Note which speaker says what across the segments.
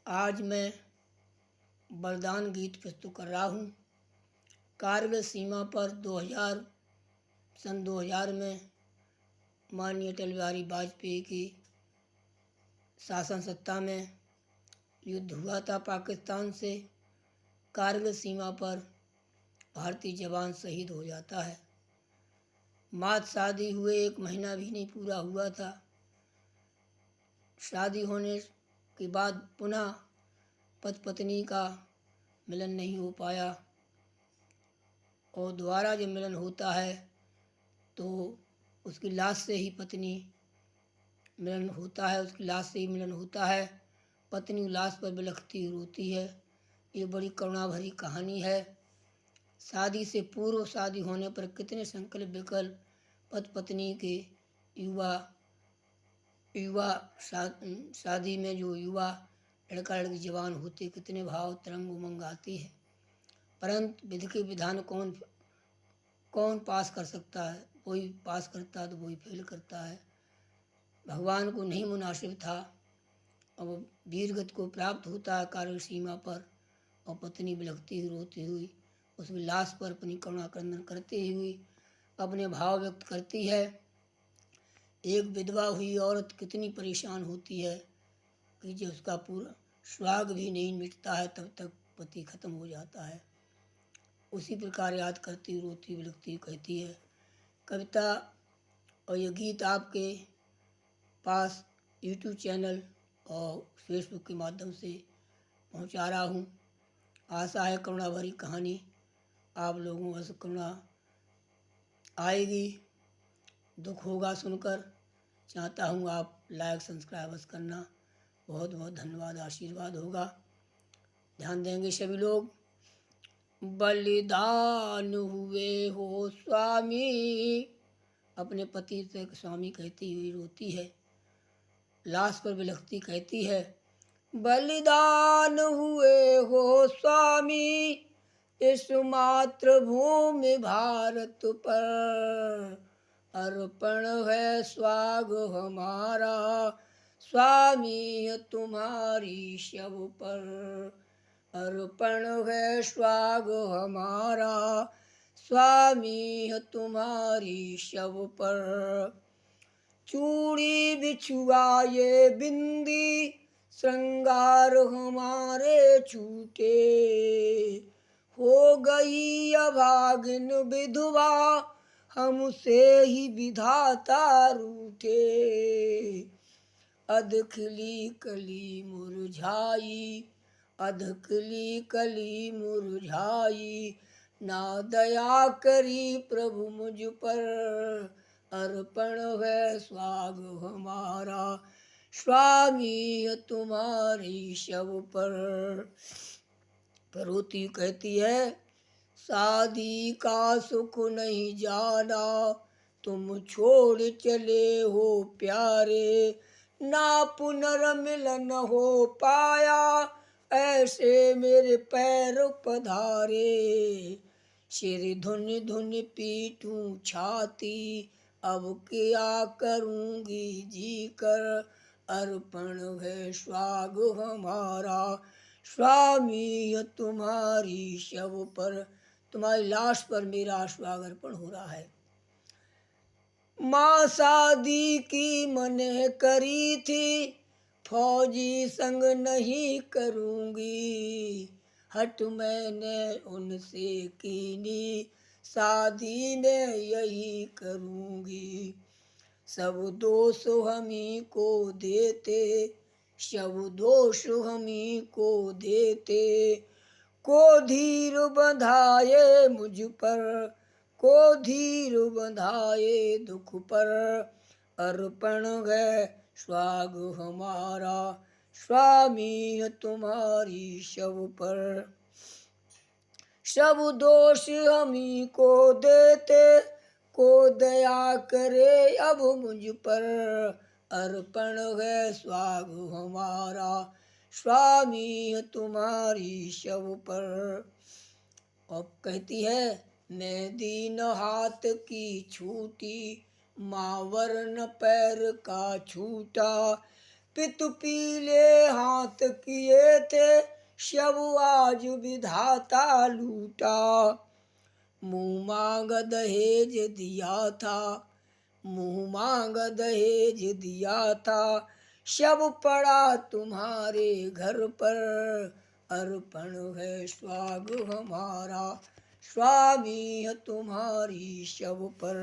Speaker 1: आज मैं वरदान गीत प्रस्तुत कर रहा हूँ। कारगिल सीमा पर सन 2000 में माननीय अटल बिहारी वाजपेयी की शासन सत्ता में युद्ध हुआ था पाकिस्तान से। कारगिल सीमा पर भारतीय जवान शहीद हो जाता है। मात शादी हुए 1 महीना भी नहीं पूरा हुआ था। शादी होने के बाद पुनः पति पत्नी का मिलन नहीं हो पाया और दोबारा जब मिलन होता है तो उसकी लाश से ही मिलन होता है। पत्नी लाश पर बिलखती रोती है। ये बड़ी करुणा भरी कहानी है। शादी से पूर्व शादी होने पर कितने संकल्प विकल्प पति पत्नी के युवा शादी में जो युवा लड़का लड़की जवान होते कितने भाव तरंग उमंग आती है। परंतु विधि के विधान कौन पास कर सकता है? कोई पास करता है तो वही फेल करता है। भगवान को नहीं मुनासिब था। अब वीरगति को प्राप्त होता है कारगिल सीमा पर और पत्नी बिलखती हुई रोती हुई उसकी लाश पर अपनी करुणा क्रंदन करती हुई अपने भाव व्यक्त करती है। एक विधवा हुई औरत कितनी परेशान होती है कि जब उसका पूरा सुहाग भी नहीं मिटता है तब तक पति खत्म हो जाता है। उसी प्रकार याद करती रोती बिलखती कहती है। कविता और ये गीत आपके पास यूट्यूब चैनल और फेसबुक के माध्यम से पहुंचा रहा हूं। आशा है करुणा भरी कहानी आप लोगों को करुणा आएगी, दुख होगा सुनकर। चाहता हूं आप लाइक सब्सक्राइब करना। बहुत बहुत धन्यवाद, आशीर्वाद होगा। ध्यान देंगे सभी लोग। बलिदान हुए हो स्वामी, अपने पति से स्वामी कहती हुई रोती है। लाश पर बिलखती कहती है, बलिदान हुए हो स्वामी इस मातृभूमि भारत पर। अर्पण है स्वाग हमारा स्वामी तुम्हारी शव पर। अर्पण है स्वाग हमारा स्वामी तुम्हारी शव पर। चूड़ी बिछुआ ये बिंदी श्रृंगार हमारे छूटे। हो गई अभागिन विधवा हमसे ही विधाता रूठे। अधखिली कली मुरझाई, अधखिली कली मुरझाई, ना दया करी प्रभु मुझ पर। अर्पण है स्वाग हमारा स्वामी तुम्हारी शव पर। रोती कहती है, शादी का सुख नहीं जाना तुम छोड़ चले हो प्यारे। ना पुनर्मिलन हो पाया ऐसे मेरे पैर पधारे। सिर धुन धुन पीटूं छाती अब क्या करूंगी जी कर। अर्पण है स्वाग हमारा स्वामी तुम्हारी शव पर। तुम्हारी लाश पर मेरा स्वाग अर्पण हो रहा है। माँ शादी की मने करी थी फौजी संग नहीं करूंगी। हट मैंने उनसे कीनी शादी में यही करूंगी। सब दोष हमी को देते, सब दोष हमी को देते। को धीर बंधाए मुझ पर, को धीर बंधाए दुख पर। अर्पण है स्वाग हमारा स्वामी तुम्हारी शव पर। सब दोष हमी को देते, को दया करे अब मुझ पर। अर्पण है स्वाग हमारा स्वामी तुम्हारी शव पर। अब कहती है, मैं दीन हाथ की छूटी माँ वरन पैर का छूटा। पितु पीले हाथ किए थे, शब आज विधाता लूटा। मुँह मांग दहेज दिया था, मुँह मांग दहेज दिया था, शब पड़ा तुम्हारे घर पर, अर्पण है स्वाग हमारा, स्वामी है तुम्हारी शब पर।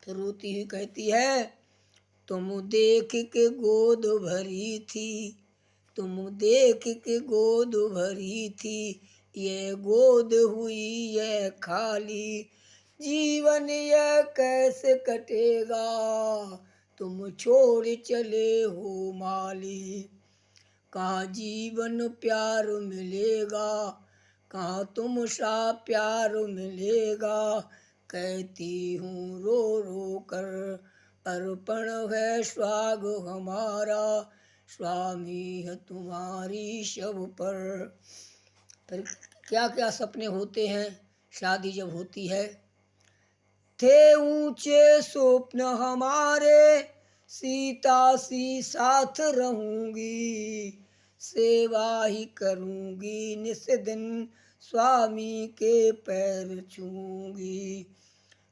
Speaker 1: फिर रोती हुई कहती है, तुम देख के गोद भरी थी, तुम देख के गोद भरी थी, ये गोद हुई ये खाली, जीवन ये कैसे कटेगा, तुम छोड़ चले हो माली। कहाँ जीवन प्यार मिलेगा, कहाँ तुम सा प्यार मिलेगा, कहती हूँ रो रो कर, अर्पण है स्वाग हमारा, स्वामी है तुम्हारी शब पर। फिर क्या क्या सपने होते हैं शादी जब होती है। थे ऊंचे स्वप्न हमारे, सीता सी साथ रहूंगी, सेवा ही करूंगी निस दिन, स्वामी के पैर छूंगी।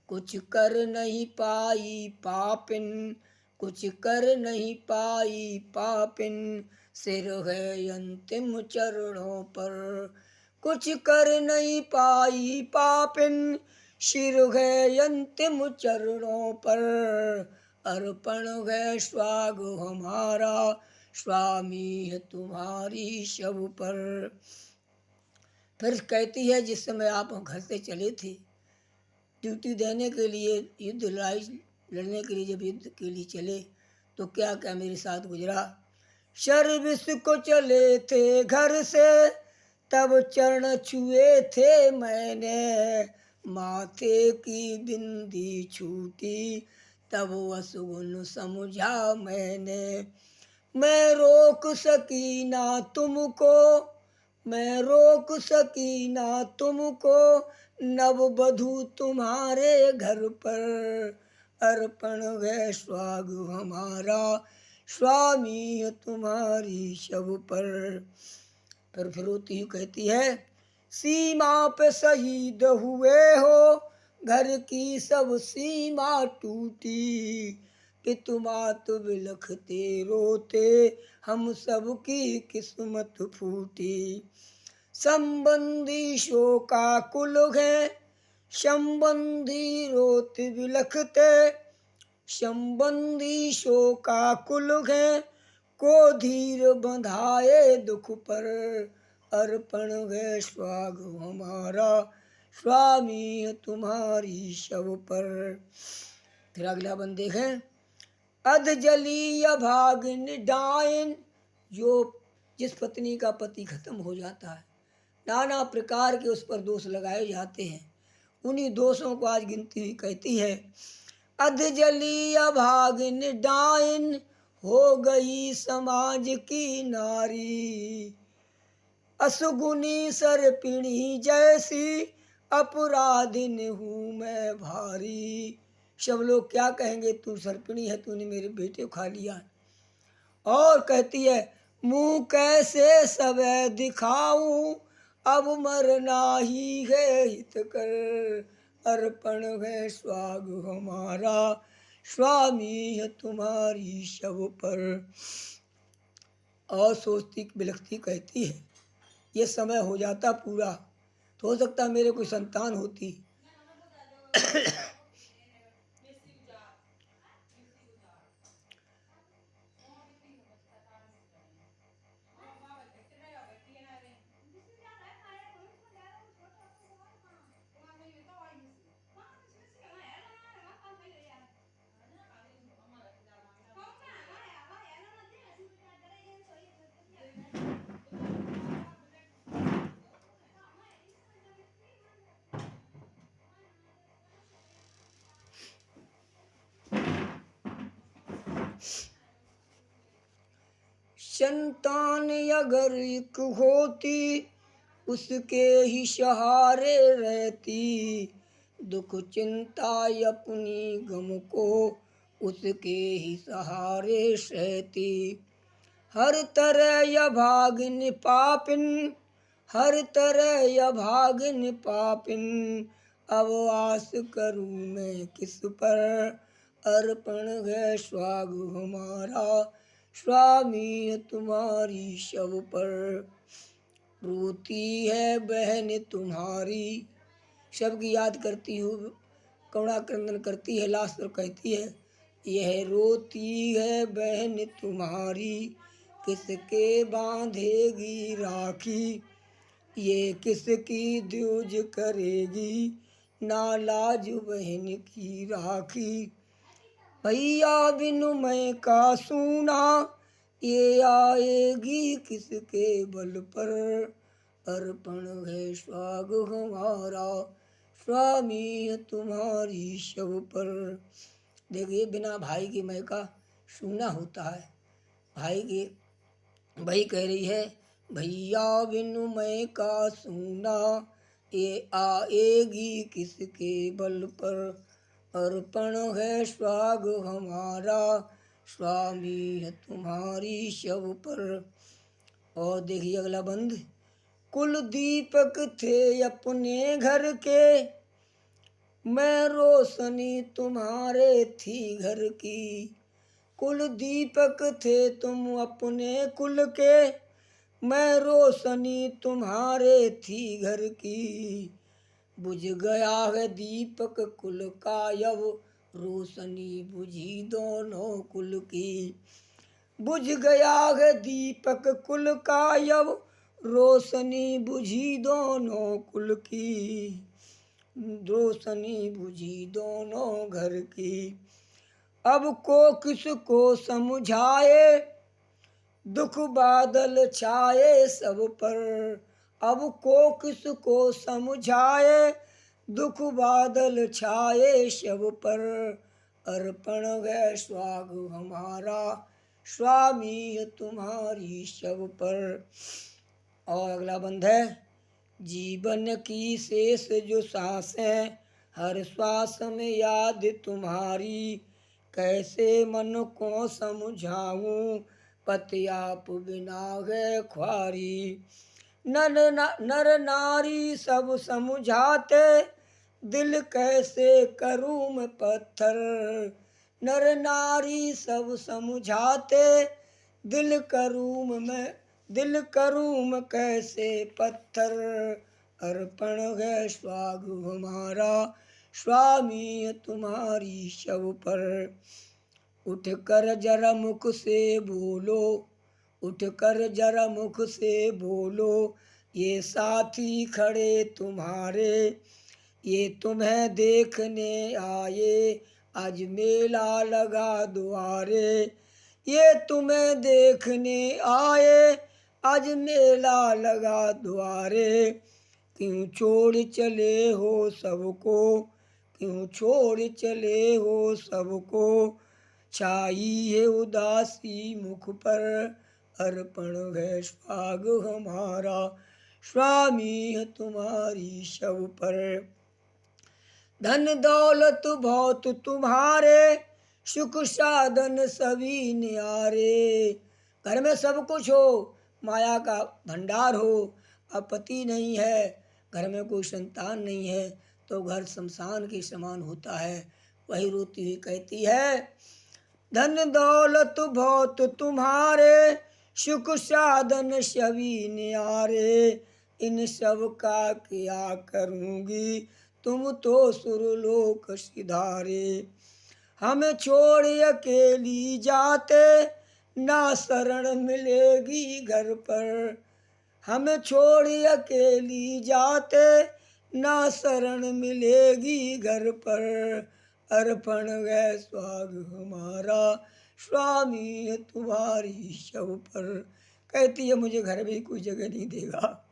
Speaker 1: कुछ कर नहीं पाई पापिन, कुछ कर नहीं पाई पापिन, सिर है अंतिम चरणों पर। कुछ कर नहीं पाई पापिन, सिर है अंतिम चरणों पर, अर्पण है स्वाग हमारा, स्वामी है तुम्हारी शब पर। फिर कहती है, जिस समय आप घर से चले थे ड्यूटी देने के लिए, युद्ध लड़ाई लड़ने के लिए जब युद्ध के लिए चले, तो क्या क्या मेरे साथ गुजरा। सर्विस को चले थे घर से, तब चरण छुए थे मैंने, माथे की बिंदी छूटी, तब असगुन समझा मैंने। मैं रोक सकी ना तुमको, मैं रोक सकी ना तुमको, नव वधू तुम्हारे घर पर, अर्पण है स्वाग हमारा, स्वामी है तुम्हारी शब पर। फिर रोती हुई कहती है, सीमा पे शहीद हुए हो, घर की सब सीमा टूटी, पितु मात बिलखते रोते, हम सब की किस्मत फूटी। संबंधी शोकाकुल है, संबंधी रोत बिलखते, संबंधी शोकाकुल है, को धीर बंधाए दुख पर, अर्पण है स्वाग हमारा, स्वामी है तुम्हारी शब पर। फिर अगला बंद देखें, अध जली अभागिन डाइन, जो जिस पत्नी का पति खत्म हो जाता है, नाना प्रकार के उस पर दोष लगाए जाते हैं, उन्हीं दोषों को आज गिनती हुई कहती है, अध जली अभागिन डाइन, हो गई समाज की नारी, असुगुनी सर्पिणी जैसी, अपराधिन हूँ मैं भारी। सब लोग क्या कहेंगे, तू सर्पिणी है, तूने मेरे बेटे को खा लिया। और कहती है, मुँह कैसे सब दिखाऊं, अब मरना ही है हित कर, अर्पण है स्वाग हमारा, स्वामी है तुम्हारी शब पर। और सोचती बिलखती कहती है, ये समय हो जाता पूरा तो हो सकता मेरे कोई संतान होती। संतान अगर एक होती, उसके ही सहारे रहती, दुख चिंता अपनी गम को उसके ही सहारे सहती। हर तरह यह भागिन पापिन, हर तरह यह भागिन पापिन, अब आस करूं मैं किस पर, अर्पण है स्वाग हमारा स्वामी तुम्हारी शव पर। रोती है बहन तुम्हारी, शव की याद करती हूँ, करुणा क्रंदन करती है लाश पर, कहती है यह रोती है बहन तुम्हारी, किसके बांधेगी राखी, ये किसकी द्यूज करेगी, ना लाज बहन की राखी। भैया बिनु मैं का सूना, ये आएगी किसके बल पर, अर्पण है स्वाग हमारा स्वामी तुम्हारी शव पर। देखिए बिना भाई की मैं का सूना होता है। भाई की भाई कह रही है भैया बिनु मैं का सूना, ये आएगी किसके बल पर, अर्पण है स्वाग हमारा स्वामी तुम्हारी शव पर। और देखिए अगला बंद, कुल दीपक थे अपने घर के, मैं रोशनी तुम्हारे थी घर की। कुल दीपक थे तुम अपने कुल के, मैं रोशनी तुम्हारे थी घर की। बुझ गया है दीपक कुल का यव, रोशनी बुझी दोनों कुल की। बुझ गया है दीपक कुल का यव, रोशनी बुझी दोनों कुल की। रोशनी बुझी दोनों घर की। अब को किसको समझाए, दुख बादल छाए सब पर। अब को किसको समझाए, दुख बादल छाए सब पर, अर्पण है स्वाग हमारा स्वामी तुम्हारी शव पर। और अगला बंद है, जीवन की शेष जो सांसें, हर श्वास में याद तुम्हारी, कैसे मन को समझाऊं पतियाप बिना है ख्वारी। नर नारी सब समझाते, दिल कैसे करूं मैं पत्थर। नर नारी सब समझाते, दिल करूं मैं कैसे पत्थर, अर्पण है स्वाग हमारा स्वामी तुम्हारी शव पर। उठकर जरा मुख से बोलो, उठकर जरा मुख से बोलो, ये साथी खड़े तुम्हारे, ये तुम्हें देखने आए आज मेला लगा द्वारे। ये तुम्हें देखने आए आज मेला लगा द्वारे। क्यों छोड़ चले हो सबको, क्यों छोड़ चले हो सबको, छाई है उदासी मुख पर, अर्पण है स्वाग हमारा स्वामी तुम्हारी शव पर। धन दौलत बहुत तुम्हारे, सुख साधन सभी न्यारे। घर में सब कुछ हो, माया का भंडार हो, अब पति नहीं है, घर में कोई संतान नहीं है, तो घर शमशान के समान होता है। वही रोती हुई कहती है, धन दौलत बहुत तुम्हारे, सुख साधन सभी न्यारे। इन सब का क्या करूँगी, तुम तो सुरलोक सिधारे। हमें छोड़ अकेली जाते, ना शरण मिलेगी घर पर। हमें छोड़ अकेली जाते, ना शरण मिलेगी घर पर, अर्पण है स्वाग हमारा स्वामी तुम्हारी शव पर। कहती है मुझे घर भी कोई जगह नहीं देगा।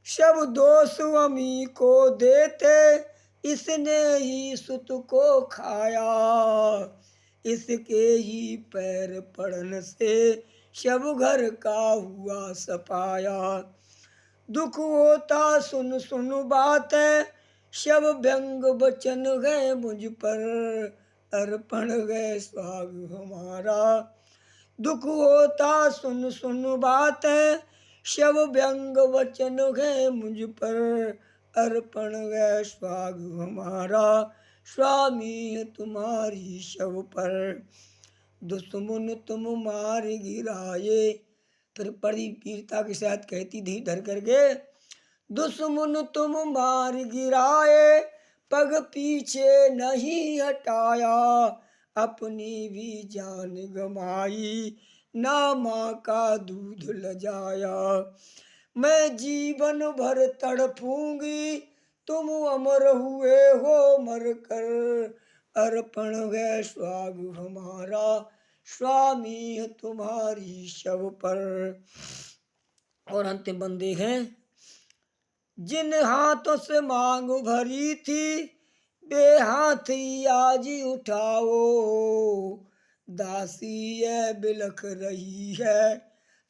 Speaker 1: सब दोष अमी को देते, इसने ही सुत को खाया। इसके ही पैर पड़न से शब घर का हुआ सफाया। दुख होता सुन सुन बातें, शब व्यंग वचन गए मुझ पर, अर्पण गए सुहाग हमारा। दुख होता सुन सुन बातें, शव व्यंग वचन गए मुझ पर, अर्पण गए सुहाग हमारा, स्वामी तुम्हारी शव पर। दुश्मन तुम मार गिराए, फिर बड़ी वीरता के साथ कहती थी डर करके, दुश्मन तुम मार गिराए, पग पीछे नहीं हटाया, अपनी भी जान गमाई, ना माँ का दूध लजाया। मैं जीवन भर तड़पूंगी, तुम अमर हुए हो मर कर, अर्पण है सुहाग हमारा, स्वामी तुम्हारी शव पर। और अंतिम बंदे हैं, जिन हाथों से मांग भरी थी, बे हाथी आज उठाओ, दासी ये बिलख रही है,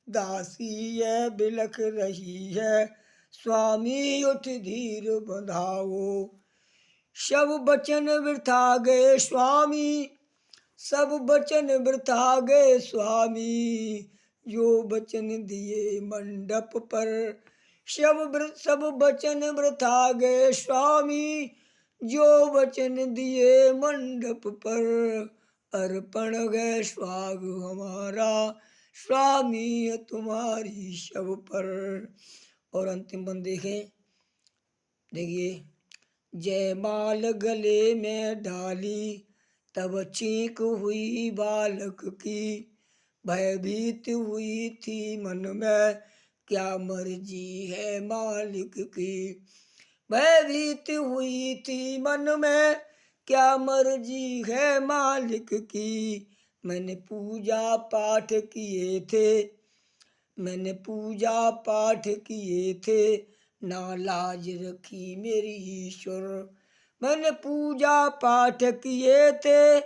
Speaker 1: दासी ये बिलख रही है, स्वामी उठ धीर बंधाओ। सब वचन वृथा गए स्वामी, सब वचन वृथा गए स्वामी, जो वचन दिए मंडप पर, सब वचन वृथा गए स्वामी, जो वचन दिए मंडप पर, अर्पण गए सुहाग हमारा, स्वामी तुम्हारी शव पर। और अंतिम बंद देखें, देखिए, जयमाल गले में डाली, तब चीख हुई बालक की, भयभीत हुई थी मन में, क्या मर्जी है मालिक की, भयभीत हुई थी मन में, क्या मर्जी है मालिक की। मैंने पूजा पाठ किए थे, मैंने पूजा पाठ किए थे, ना लाज रखी मेरी ईश्वर, मैंने पूजा पाठ किए थे,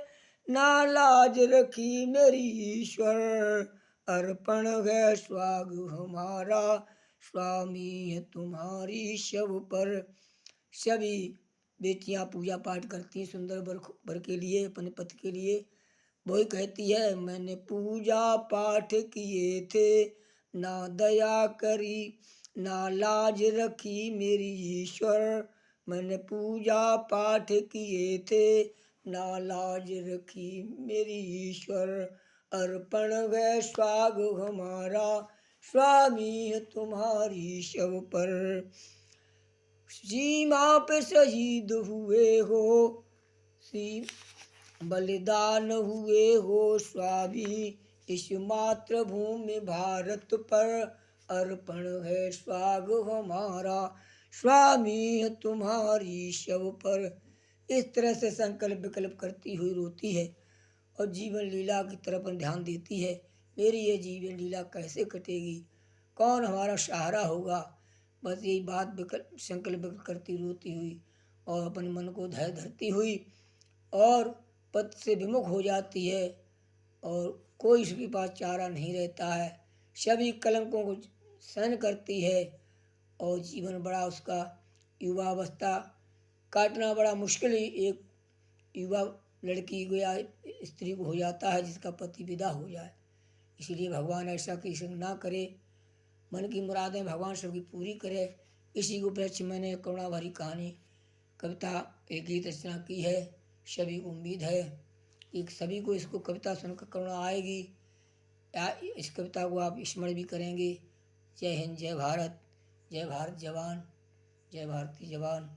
Speaker 1: ना लाज रखी मेरी ईश्वर, अर्पण है सुहाग हमारा, स्वामी है तुम्हारी शव पर। सभी बेटियां पूजा पाठ करती हैं सुंदर वर के लिए, अपने पति के लिए। वही कहती है, मैंने पूजा पाठ किए थे, ना दया करी, ना लाज रखी मेरी ईश्वर, मैंने पूजा पाठ किए थे, ना लाज रखी मेरी ईश्वर, अर्पण है सुहाग हमारा, स्वामी है तुम्हारी शव पर। सीमा पे शहीद हुए हो, बलिदान हुए हो स्वामी, इस मातृभूमि भारत पर, अर्पण है सुहाग हमारा, स्वामी तुम्हारी शव पर। इस तरह से संकल्प विकल्प करती हुई रोती है और जीवन लीला की तरफ ध्यान देती है। मेरी ये जीवन लीला कैसे कटेगी, कौन हमारा सहारा होगा, बस यही बात संकल्प विकल्प करती रोती हुई और अपने मन को धैर्य धरती हुई और पद से विमुख हो जाती है और कोई उसके पास चारा नहीं रहता है। सभी कलंकों को सहन करती है और जीवन बड़ा उसका युवावस्था काटना बड़ा मुश्किल ही एक युवा लड़की को या स्त्री को हो जाता है जिसका पति विदा हो जाए। इसलिए भगवान ऐसा किसी ना करे, मन की मुरादें भगवान सबकी पूरी करे। इसी को उपलक्ष्य मैंने करुणा भरी कहानी कविता एक गीत रचना की है। सभी को उम्मीद है कि सभी को इसको कविता सुनकर करुणा आएगी या इस कविता को आप स्मरण भी करेंगे। जय हिंद, जय भारत, जय भारत जवान, जय भारतीय जवान।